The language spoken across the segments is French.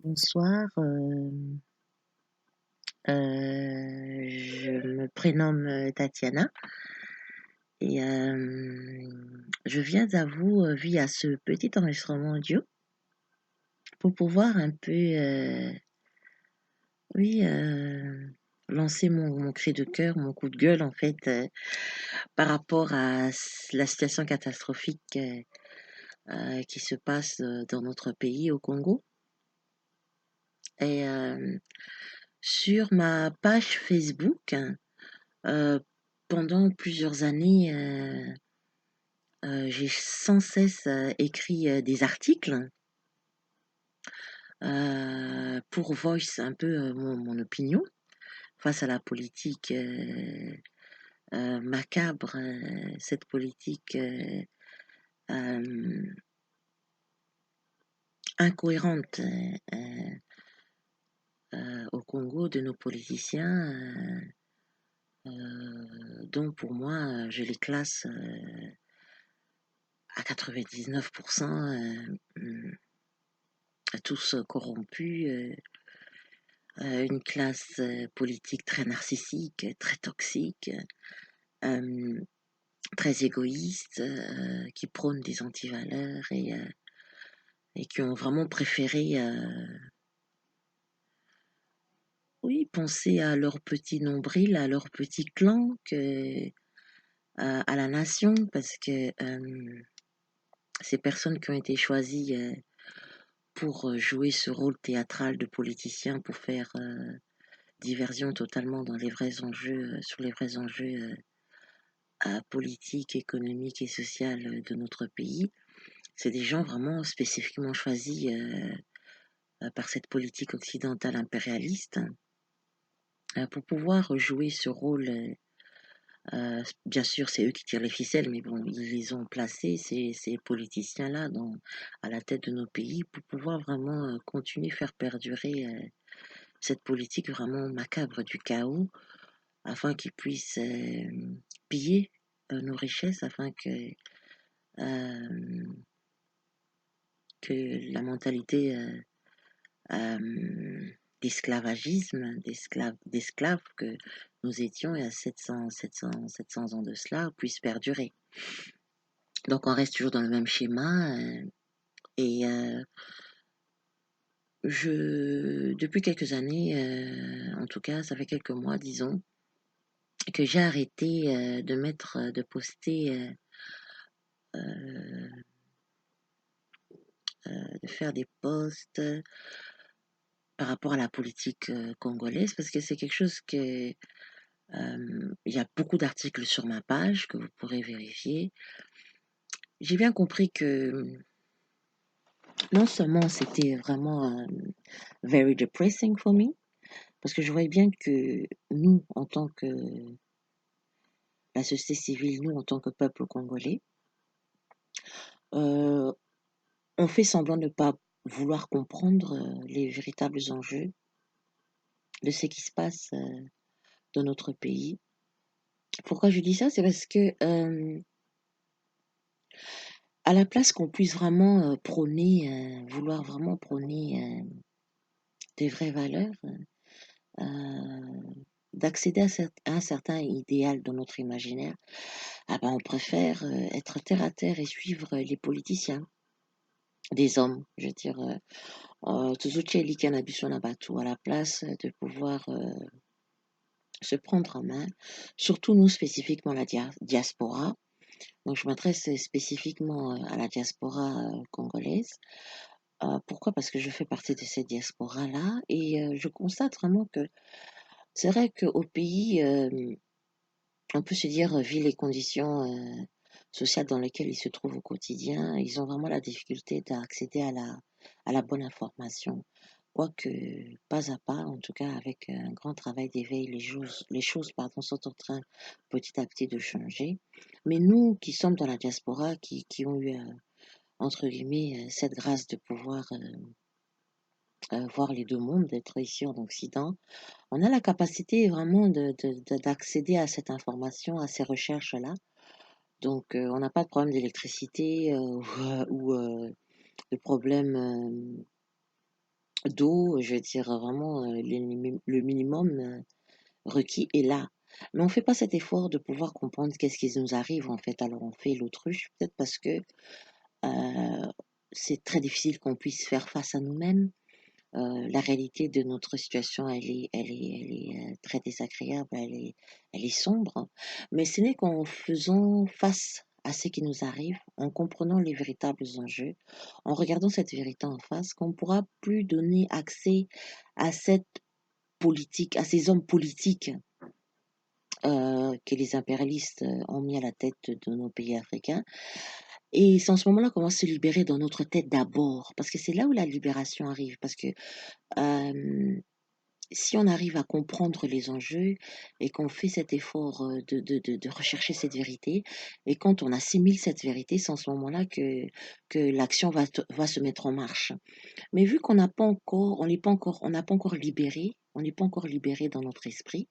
Bonsoir, je me prénomme, Tatiana et je viens à vous, via ce petit enregistrement audio pour pouvoir un peu, oui, lancer mon cri de cœur, mon coup de gueule en fait, par rapport à la situation catastrophique, qui se passe, dans notre pays, au Congo et sur ma page Facebook. Heu, Pendant plusieurs années, j'ai sans cesse, écrit, des articles, pour voice un peu, mon opinion face à la politique, macabre, cette politique, hem, incohérente, au Congo de nos politiciens, dont pour moi, je les classe, à 99 tous, corrompus, une classe, politique très narcissique, très toxique, hem, très égoïste, qui prône des antivaleurs et qui ont vraiment préféré, oui, penser à leur petit nombril, à leur petit clan que à la nation parce que, ces personnes qui ont été choisies, pour, jouer ce rôle théâtral de politiciens pour faire, diversion totalement dans les vrais enjeux, sur les vrais enjeux, politique, économique et sociale, de notre pays. C'est des gens vraiment spécifiquement choisis, par cette politique occidentale impérialiste, pour pouvoir jouer ce rôle, bien sûr, c'est eux qui tirent les ficelles, mais bon, ils les ont placés, ces politiciens-là, à la tête de nos pays pour pouvoir vraiment, continuer, faire perdurer, cette politique vraiment macabre du chaos afin qu'ils puissent, piller, nos richesses afin hem, que la mentalité, d'esclavagisme, d'esclaves que nous étions il y a 700 ans de cela puisse perdurer. Donc on reste toujours dans le même schéma, et je depuis quelques années, en tout cas, ça fait quelques mois, disons, que j'ai arrêté, de poster, heu de faire des posts, par rapport à la politique, congolaise parce que c'est quelque chose que, il y a beaucoup d'articles sur ma page que vous pourrez vérifier. J'ai bien compris que, non seulement c'était vraiment, very depressing for me, parce que je voyais bien que nous, en tant que la société civile, nous, en tant que peuple congolais, heu, on fait semblant de ne pas vouloir comprendre, les véritables enjeux de ce qui se passe, dans notre pays. Pourquoi je dis ça? C'est parce que, à la place qu'on puisse vraiment, prôner, vouloir vraiment prôner, des vraies valeurs, d'accéder à un certain idéal dans notre imaginaire, ah ben, on préfère, être terre à terre et suivre, les politiciens, des hommes, je veux dire, Tuzuchi Cannabis Bateau à la place, de pouvoir, se prendre en main, surtout nous spécifiquement la diaspora. Donc je m'adresse, spécifiquement, à la diaspora, congolaise. Pourquoi? Parce que je fais partie de cette diaspora-là et je constate vraiment que c'est vrai qu'au pays, on peut se dire, vu les conditions, sociales dans lesquelles ils se trouvent au quotidien, ils ont vraiment la difficulté d'accéder à la bonne information. Quoique, pas à pas, en tout cas avec un grand travail d'éveil, les choses, pardon, sont en train petit à petit de changer. Mais nous qui sommes dans la diaspora, qui ont eu, entre guillemets, cette grâce de pouvoir, voir les 2 mondes, d'être ici en Occident. On a la capacité vraiment d'accéder à cette information, à ces recherches-là. Donc, on n'a pas de problème d'électricité, ou de problème, d'eau, je veux dire, vraiment, le minimum, requis est là. Mais on fait pas cet effort de pouvoir comprendre qu'est-ce qui nous arrive, en fait. Alors on fait l'autruche, peut-être parce que, heu, c'est très difficile qu'on puisse faire face à nous-mêmes. La réalité de notre situation, elle est très désagréable, elle est sombre, mais ce n'est qu'en faisant face à ce qui nous arrive, en comprenant les véritables enjeux, en regardant cette vérité en face, qu'on pourra plus donner accès à cette politique, à ces hommes politiques, que les impérialistes, ont mis à la tête de nos pays africains. Et c'est en ce moment-là qu'on va se libérer dans notre tête d'abord, parce que c'est là où la libération arrive, parce que, hem si on arrive à comprendre les enjeux et qu'on fait cet effort, de rechercher cette vérité et quand on assimile cette vérité, c'est en ce moment-là que l'action va se mettre en marche. Mais vu qu'on n'a pas encore on n'a pas encore libéré, on n'est pas encore libéré dans notre esprit,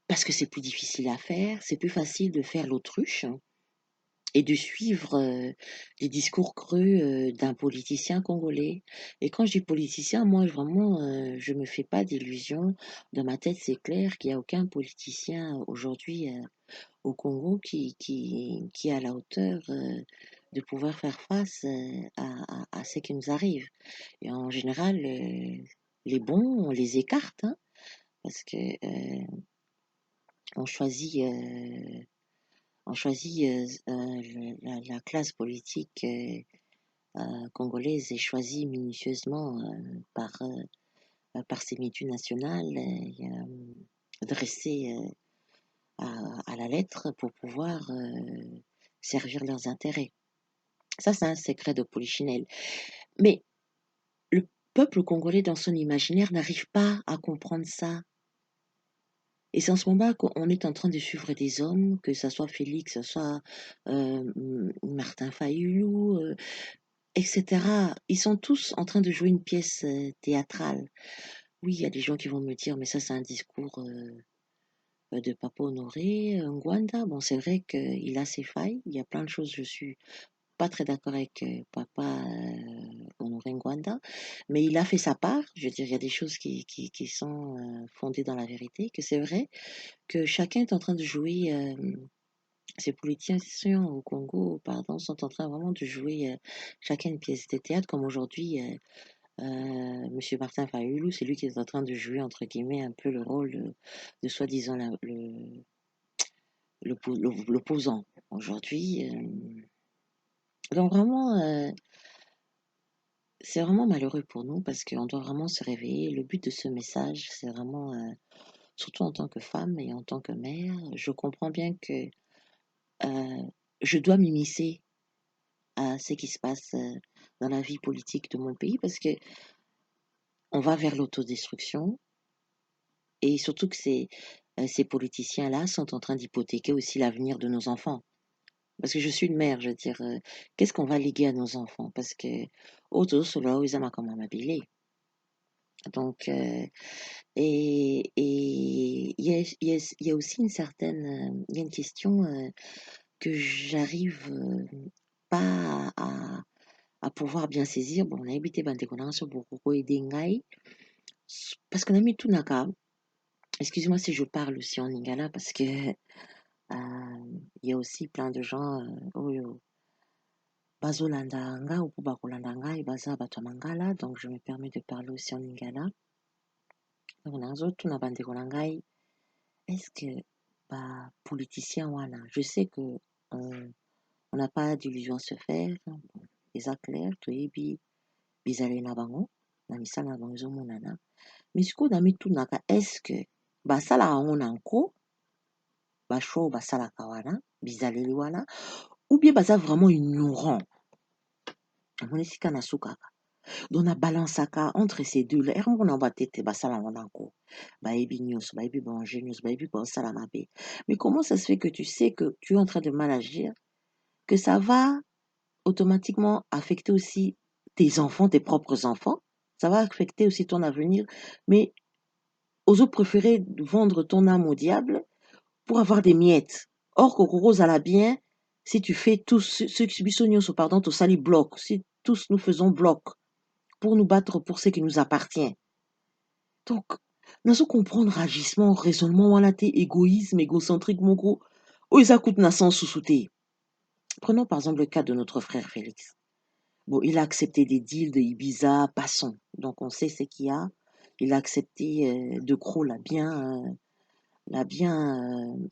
parce que c'est plus difficile à faire, c'est plus facile de faire l'autruche et de suivre, les discours creux, d'un politicien congolais. Et quand je dis politicien, moi vraiment, je me fais pas d'illusions. Dans ma tête, c'est clair qu'il y a aucun politicien aujourd'hui, au Congo qui est à la hauteur, de pouvoir faire face, à ce qui nous arrive. Et en général, les bons, on les écarte, hein, parce que, on choisit, on choisit, le la classe politique, congolaise est choisie minutieusement, par ces multinationales et dressée, à la lettre pour pouvoir, servir leurs intérêts. Ça, c'est un secret de polichinelle. Mais le peuple congolais, dans son imaginaire, n'arrive pas à comprendre ça. Et c'est en ce moment qu'on est en train de suivre des hommes, que ça soit Félix, que ça soit, Martin Fayulu, et cetera. Ils sont tous en train de jouer une pièce, théâtrale. Oui, il y a des gens qui vont me dire: «Mais ça, c'est un discours, de Papa Honoré, Ngwanda». Bon, c'est vrai qu'il a ses failles. Il y a plein de choses, je suis pas très d'accord avec, Papa, Honoré Ngwanda, mais il a fait sa part. Je veux dire, il y a des choses qui sont, fondées dans la vérité, que c'est vrai que chacun est en train de jouer, ces politiciens au Congo, pardon, sont en train vraiment de jouer, chacun une pièce de théâtre comme aujourd'hui, monsieur Martin Fayulu, c'est lui qui est en train de jouer entre guillemets un peu le rôle, de soi-disant la l'opposant. Aujourd'hui, donc vraiment, c'est vraiment malheureux pour nous parce qu'on doit vraiment se réveiller. Le but de ce message, c'est vraiment, surtout en tant que femme et en tant que mère, je comprends bien que, je dois m'immiscer à ce qui se passe, dans la vie politique de mon pays parce que on va vers l'autodestruction et surtout que ces politiciens-là sont en train d'hypothéquer aussi l'avenir de nos enfants. Parce que je suis une mère, je veux dire, qu'est-ce qu'on va léguer à nos enfants? Parce que autres cela ils aiment comment m'habiller. Donc, et il y a aussi une certaine, il y a une question, que j'arrive, pas à pouvoir bien saisir. Bon, on a habité bandeko na biso bokoko edengai, parce que na mitunaka, excusez-moi si je parle aussi en lingala parce que, il y a aussi plein de gens, oyo bazolanda ngai ou mpo bakolanda ngai baza bato ya mangala, donc je me permets de parler aussi en lingala. Donc nazotuna bandeko na ngai, est-ce que bapoliticien wana, je sais que on n'a pas d'illusion à se faire, eza clair toyebi bizaleli na bango na misala na bango ezomonana, mais sikoyo na mitunaka est-ce que basalaka yango na nko bashow basalaka wana bizaleli wana ou bien baza vraiment ignorant namoni esika nasukaka donc nabalansaka entre ces deux là erango na batete basala yango na nko bayebi nyonso bayebi baange nyonso bayebi baosala mabe, mais comment ça se fait que tu sais que tu es en train de mal agir, que ça va automatiquement affecter aussi tes enfants, tes propres enfants, ça va affecter aussi ton avenir, mais ozo préférer vendre ton âme au diable pour avoir des miettes. Or, Kokoro la bien, si tu fais tous ceux qui subissent pardon, tosali bloc, si tous nous faisons bloc, pour nous battre pour ce qui nous appartient. Donc, nazo comprendre agissement, raisonnement wana te, égoïsme, égocentrique mon gros. Oh, ça coûte na sans sous-souté. Prenons par exemple le cas de notre frère Félix. Bon, il a accepté des deals de Ibiza, passons. Donc, on sait ce qu'il y a. Il a accepté De Croo l'a bien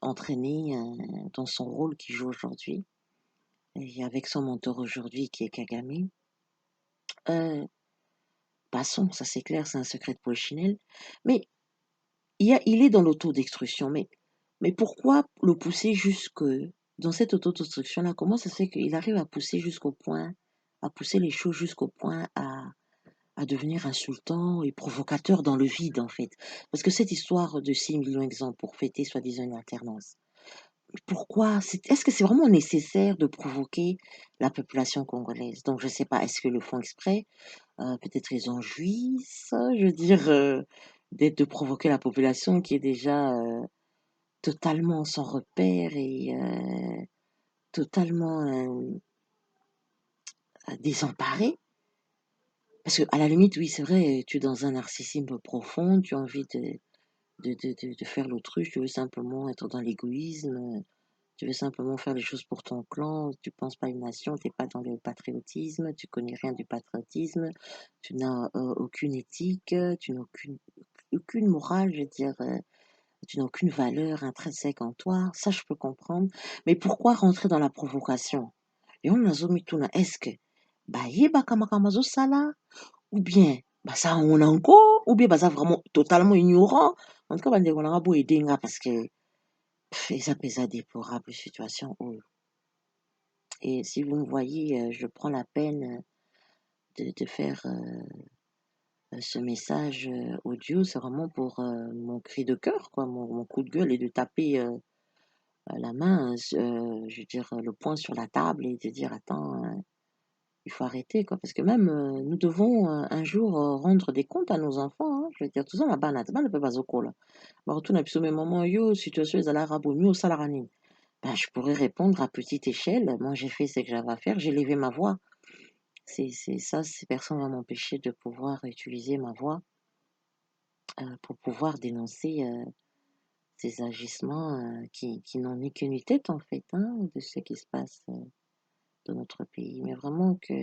entraîné dans son rôle qu'il joue aujourd'hui. Et avec son mentor aujourd'hui qui est Kagame. Passons, ça c'est clair, c'est un secret de polichinelle. Mais il est dans l'autodestruction. Mais pourquoi le pousser jusque dans cette autodestruction-là? Comment ça se fait qu'il arrive à pousser jusqu'au point, à pousser les choses jusqu'au point à devenir insultant et provocateur dans le vide, en fait? Parce que cette histoire de 6 millions d'exemples pour fêter soi-disant une alternance, pourquoi? Est-ce que c'est vraiment nécessaire de provoquer la population congolaise? Donc, je ne sais pas, est-ce que le font exprès? Peut-être ils en jouissent, je veux dire, de provoquer la population qui est déjà totalement sans repère et totalement désemparée. Parce qu'à la limite, oui, c'est vrai, tu es dans un narcissisme profond, tu as envie de faire l'autruche, tu veux simplement être dans l'égoïsme, tu veux simplement faire les choses pour ton clan, tu penses pas à une nation, tu n'es pas dans le patriotisme, tu connais rien du patriotisme, tu n'as aucune éthique, tu n'as aucune morale, je veux dire, tu n'as aucune valeur intrinsèque en toi, ça je peux comprendre. Mais pourquoi rentrer dans la provocation? Et on a zomituna, est-ce que bah yeba kamakamazo sala ou bien bah ça on a encore ou bien bah ça vraiment totalement ignorant. En tout cas, bah, on a beau aider parce que ils appellent ça déplorable situation. Et si vous me voyez, je prends la peine de faire ce message audio, c'est vraiment pour mon cri de cœur, quoi, mon coup de gueule et de taper la main, je veux dire, le poing sur la table et de dire attends, il faut arrêter, quoi. Parce que même nous devons un jour rendre des comptes à nos enfants. Hein, je veux dire, tout ça là-bas, ne peut pas là. Retourne à mes moments, yo, situation est à l'arabo, mieux au salaranine. Ben, je pourrais répondre à petite échelle. Moi, j'ai fait ce que j'avais à faire, j'ai levé ma voix. C'est ça, personne ne va m'empêcher de pouvoir utiliser ma voix pour pouvoir dénoncer ces agissements qui n'ont ni queue ni tête, en fait, hein, de ce qui se passe dans notre pays. Mais vraiment que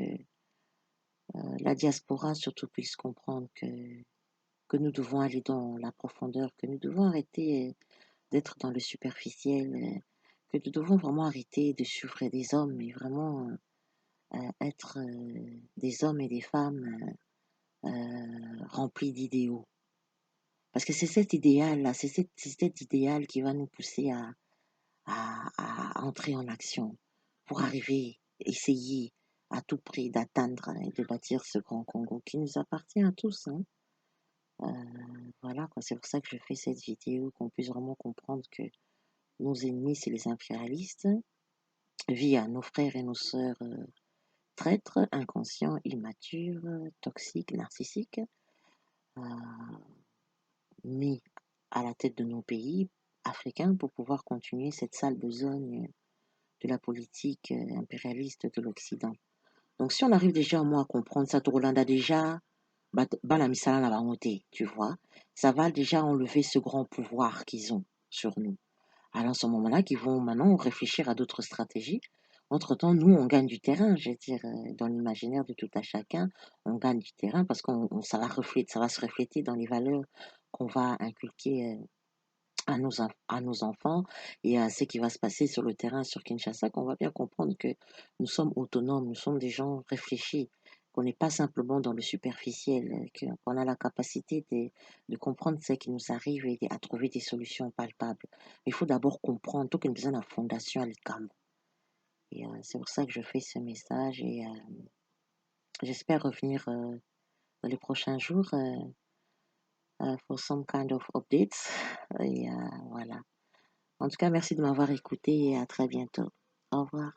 la diaspora surtout puisse comprendre que nous devons aller dans la profondeur, que nous devons arrêter d'être dans le superficiel, que nous devons vraiment arrêter de suivre des hommes, mais vraiment être des hommes et des femmes remplis d'idéaux. Parce que c'est cet idéal-là, c'est cet idéal qui va nous pousser à entrer en action pour arriver, essayer à tout prix d'atteindre et de bâtir ce grand Congo qui nous appartient à tous. Hein. Voilà, quoi. C'est pour ça que je fais cette vidéo, qu'on puisse vraiment comprendre que nos ennemis, c'est les impérialistes, via nos frères et nos sœurs traîtres, inconscients, immatures, toxiques, narcissiques, euh, mis à la tête de nos pays africains pour pouvoir continuer cette sale besogne de la politique impérialiste de l'Occident. Donc si on arrive déjà au moins à comprendre ça, Torolanda déjà, la misala na bango te, tu vois, ça va déjà enlever ce grand pouvoir qu'ils ont sur nous. Alors, à ce moment-là, qu'ils vont maintenant réfléchir à d'autres stratégies. Entre-temps, nous, on gagne du terrain, je veux dire, dans l'imaginaire de tout à chacun, on gagne du terrain parce que ça ça va se refléter dans les valeurs qu'on va inculquer à nos enfants et à ce qui va se passer sur le terrain sur Kinshasa, qu'on va bien comprendre que nous sommes autonomes, nous sommes des gens réfléchis, qu'on n'est pas simplement dans le superficiel, qu'on a la capacité de comprendre ce qui nous arrive et à trouver des solutions palpables. Il faut d'abord comprendre, tout qu'il besoin de la fondation à l'ICAM. Et c'est pour ça que je fais ce message et j'espère revenir dans les prochains jours for some kind of updates. Et voilà. En tout cas, merci de m'avoir écouté et à très bientôt. Au revoir.